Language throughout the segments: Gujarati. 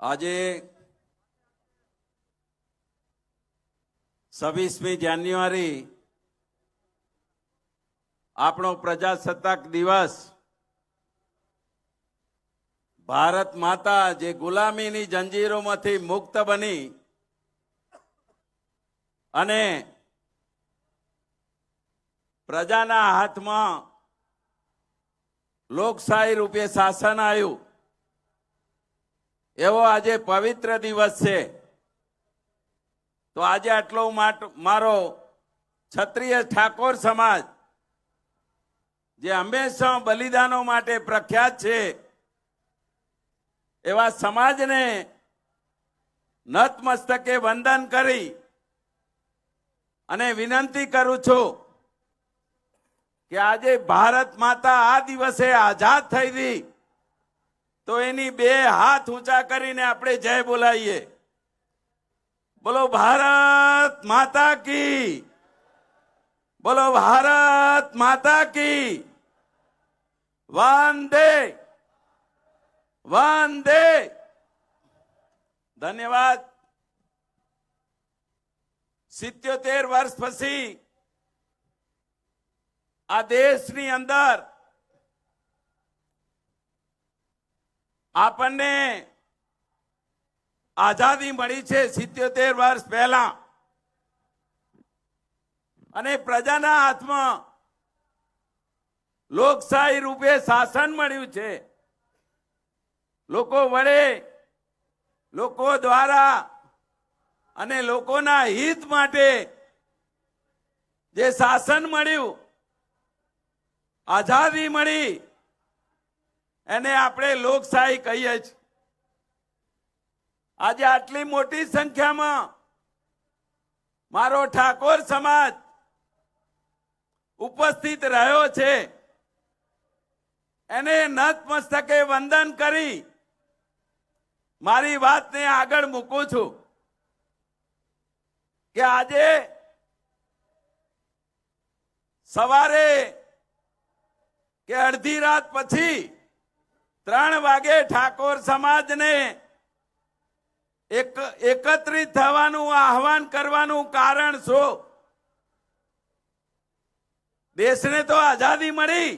આજે 26મી જાન્યુઆરી આપણો પ્રજાસત્તાક દિવસ ભારત માતા જે ગુલામીની જંજીરોમાંથી મુક્ત બની અને પ્રજાના હાથમાં લોકશાહી રૂપે શાસન આવ્યું એવો આજે પવિત્ર દિવસ છે। તો આજે આટલો મારો ક્ષત્રિય ઠાકોર સમાજ જે હંમેશા બલિદાનો માટે પ્રખ્યાત છે એવા સમાજને નતમસ્તકે વંદન કરી અને વિનંતી કરું છું કે આજે ભારત માતા આ દિવસે આઝાદ થઈ હતી તો એની બે હાથ ઊંચા કરીને આપણે જય બોલાવીએ। બોલો ભારત માતા કી, બોલો ભારત માતા કી, વંદે વંદે। ધન્યવાદ। 77 વર્ષ પછી આ દેશની અંદર આપણને આઝાદી મળી છે 77 વર્ષ પહેલા અને પ્રજાના હાથમાં લોકશાહી રૂપે શાસન મળ્યું છે। લોકો વડે, લોકો દ્વારા અને લોકોના હિત માટે જે શાસન મળ્યું, આઝાદી મળી, એને આપણે લોકશાહી કહીએ છીએ। આજે આટલી મોટી સંખ્યામાં મારો ઠાકોર સમાજ ઉપસ્થિત રહ્યો છે એને નતમસ્તકે વંદન કરી મારી વાતને આગળ મૂકું છું કે આજે સવારે કે અડધી રાત પછી 3 વાગે ઠાકોર સમાજને એકત્રિત થવાનું આહવાન કરવાનું કારણ શું? દેશને તો આઝાદી મળી,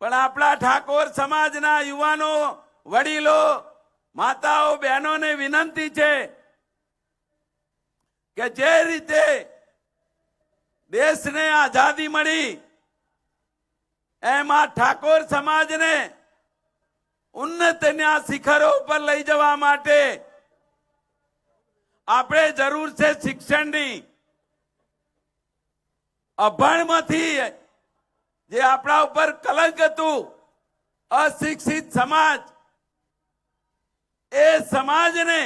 પણ આપણા ઠાકોર સમાજના યુવાનો, વડીલો, માતાઓ, બહેનોને વિનંતી છે કે જે રીતે દેશને આઝાદી મળી એમાં ઠાકોર સમાજને ઉન્નતના શિખરો ઉપર લઈ જવા માટે આપણે જરૂર છે શિક્ષણની। અભણમાંથી જે આપણા ઉપર કલંક હતું, અશિક્ષિત સમાજ, એ સમાજને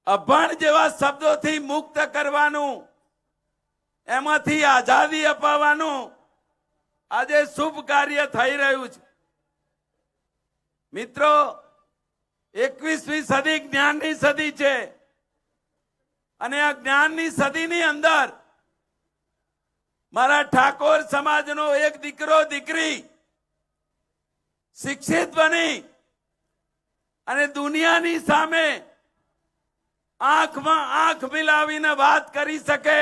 અભણ જેવા શબ્દોથી મુક્ત કરવાનું, એમાંથી આઝાદી અપાવવાનું આજે શુભ કાર્ય થઈ રહ્યું છે। મિત્રો, 21મી સદી જ્ઞાનની સદી છે અને આ જ્ઞાનની સદીની અંદર મારા ઠાકોર સમાજનો એક દીકરો દીકરી શિક્ષિત બની અને દુનિયાની સામે આંખમાં આંખ મિલાવીને વાત કરી શકે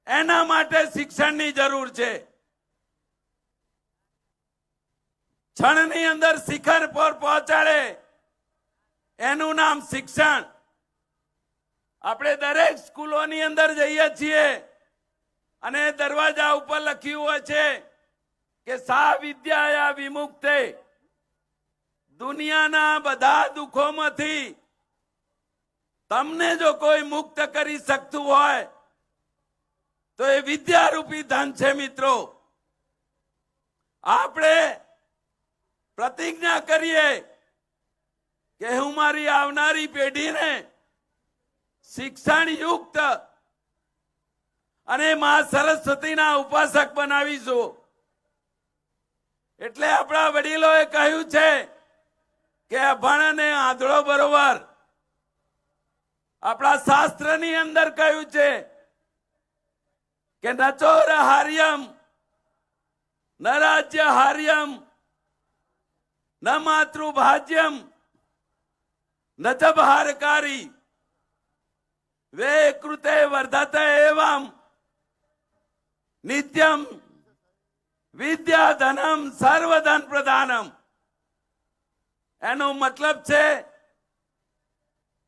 એના માટે શિક્ષણની જરૂર છે। ક્ષણની અંદર શિખર પર પહોંચાડે એનું નામ શિક્ષણ। આપણે દરેક સ્કૂલોની અંદર જઈએ છીએ અને દરવાજા ઉપર લખ્યું હોય છે કે સા વિદ્યા વિમુક્તે, દુનિયાના બધા દુઃખોમાંથી તમને જો કોઈ મુક્ત કરી શકતું હોય તો એ વિદ્યારૂપી ધન છે। મિત્રો, આપણે પ્રતિજ્ઞા કરીએ કે હું મારી આવનારી પેઢીને શિક્ષણ યુક્ત અને માં સરસ્વતીના ઉપાસક બનાવીશું। એટલે આપણા વડીલોએ કહ્યું છે કે અભણ અને આંધળો બરોબર। આપણા શાસ્ત્રની અંદર કહ્યું છે કે ન ચોર હાર્યમ ન રાજ્ય હાર્યમ ન માતૃભાજ્યમ ન ચ ભારકારી વે કૃતે વર્ધતે એવમ નિત્યમ વિદ્યા ધનમ સર્વધન પ્રધાનમ. એનો મતલબ છે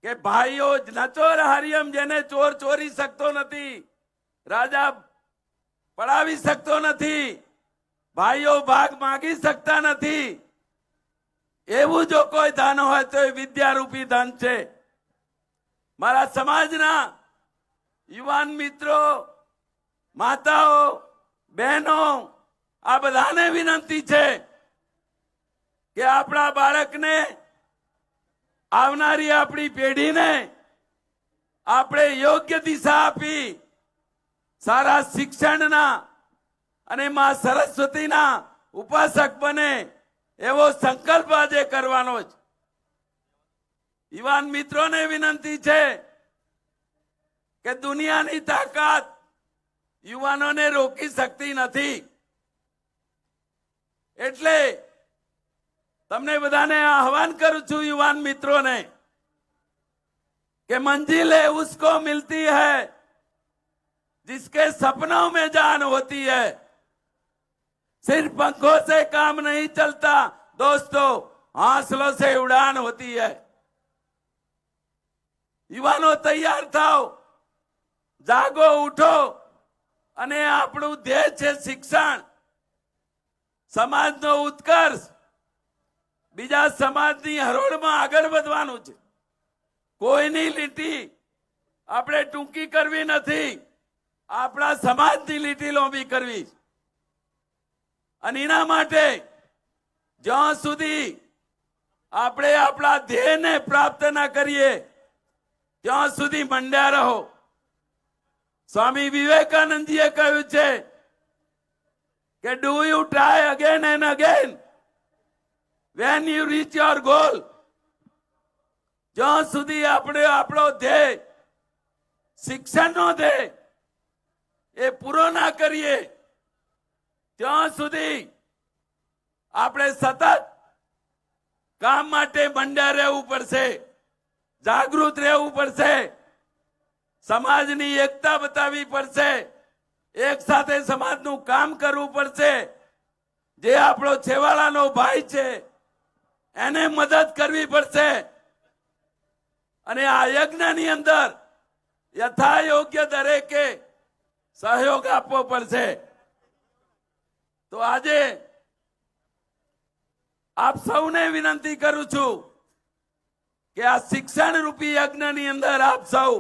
કે ભાઈઓ ન ચોર હરિયમ, જેને ચોર ચોરી શકતો નથી, રાજા પડાવી શકતો નથી, ભાઈઓ ભાગ માંગી શકતા નથી, એવું જો કોઈ ધન હોય તો એ વિદ્યારૂપી ધન છે. મારા સમાજના યુવાન મિત્રો, માતાઓ, બહેનો, આ બધાને વિનંતી છે કે આપણા બાળકને, આવનારી આપણી પેઢીને આપણે યોગ્ય દિશા આપી સારા શિક્ષણના અને માં સરસ્વતીના ઉપાસક બને એવો સંકલ્પ આજે કરવાનો છે. યુવાન મિત્રોને વિનંતી છે કે દુનિયાની તાકાત યુવાનોને રોકી શકતી નથી. એટલે તમને બધાને આહવાન કરું છું, યુવાન મિત્રોને, कि मंजिलें उसको मिलती है जिसके सपनों में जान होती है. सिर्फ पंखों से काम नहीं चलता दोस्तों, हौसलों से उड़ान होती है. युवानो तैयार થાઓ, જાગો, ઉઠો અને આપણું ધ્યેય છે શિક્ષણ, સમાજનો ઉત્કર્ષ, બીજા સમાજની હરોળમાં આગળ વધવાનું છે. કોઈની લીટી આપણે ટૂંકી કરવી નથી, આપણા સમાજની લીટી લોંબી કરવી. અને એના માટે જ્યાં સુધી આપણે આપણા ધ્યેયને પ્રાપ્ત ના કરીએ ત્યાં સુધી મંડ્યા રહો. સ્વામી વિવેકાનંદજીએ કહ્યું છે કે do you try again and again when you reach your goal. જ્યાં સુધી આપણે આપણો ધ્યેય, શિક્ષણનો ધ્યેય એ પૂરો ના કરીએ ત્યાં સુધી આપણે સતત કામ માટે મંડ્યા રહેવું પડશે, જાગૃત રહેવું પડશે, સમાજની એકતા બતાવવી પડશે, એક સાથે સમાજનું કામ કરવું પડશે. જે આપણો છેવાડાનો ભાઈ છે એને મદદ કરવી પડશે. અને આ યજ્ઞની અંદર યથા યોગ્ય દરેકે સહયોગ આપવો પડશે. તો આજે આપ સૌને વિનંતી કરું છું કે આ શિક્ષણ રૂપી યજ્ઞની અંદર આપ સૌ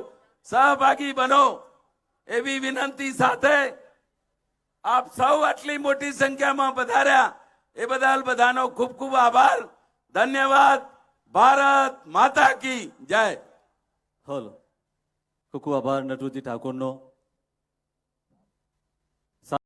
સહભાગી બનો એવી વિનંતી સાથે આપ સૌ આટલી મોટી સંખ્યામાં પધાર્યા એ બદલ બધાનો ખૂબ ખૂબ આભાર. ધન્યવાદ. ભારત માતા કી જય. હલો, ખૂબ ખૂબ આભાર નટુજી ઠાકોરનો.